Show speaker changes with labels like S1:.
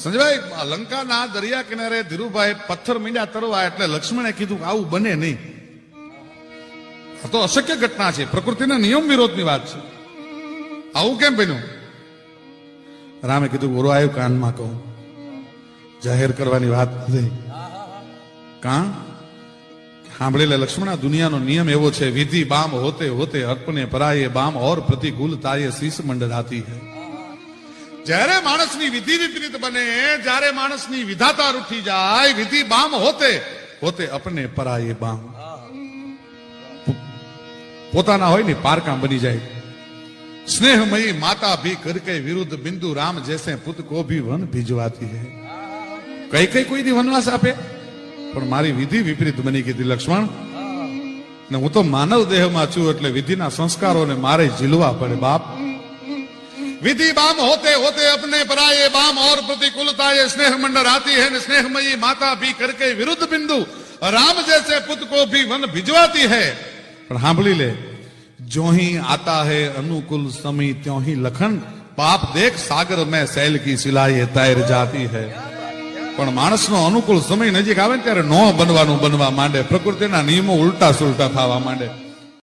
S1: સંજયભાઈ, લંકાના દરિયા કિનારે ધીરુભાઈ પથ્થર મીંડ્યા તરવા એટલે લક્ષ્મણે કીધું કે આવું બને નહીં, આ તો અશક્ય ઘટના છે, પ્રકૃતિના નિયમ વિરોધની વાત છે, આવું કેમ બન્યું? રામે કીધું ઓરો આવ્યું કાનમાં કહું, જાહેર કરવાની વાત નથી. કાં સાંભળી લે લક્ષ્મણા, દુનિયાનો નિયમ એવો છે, વિધિ બામ હોતે હોતે અર્પણે પરાયે બામ ઓર પ્રતિકૂલ તાયે શીશ મંડરાતી है. જ્યારે માણસની વિધિ વિપરીત બને, જ્યારે માણસની વિધાતા રૂઠી જાય, વિધિ બામ હોતે હોતે અપને પરાયે બામ, પોતાના હોય ને પારકા બની જાય. स्नेहमयी माता भी करके विरुद्ध बिंदु राम जैसे पुत को भी वन भिजवाती है. कई कई कोई दी वनवास आपे, પણ મારી વિધિ વિપરીત બની ગઈ લક્ષ્મણ, ને હું તો માનવ દેહમાં છું એટલે વિધિના સંસ્કારોને મારે ઝીલવા પડે બાપ. विधि बाम होते होते अपने पराये बाम और प्रतिकूलता ये स्नेह मंडर आती है, स्नेहमयी माता भी करके विरुद्ध बिंदु राम जैसे पुत को भी वन भिजवाती है. પણ સાંભળી લે, जो ही आता है अनुकूल समय त्यों ही लखन, पाप देख सागर में सैल की सिलाई तैर जाती है. પણ માણસનો અનુકૂળ સમય નજીક આવે ને ત્યારે નો બનવાનું બનવા માંડે, પ્રકૃતિના નિયમો ઉલટા સુલટા થવા માંડે.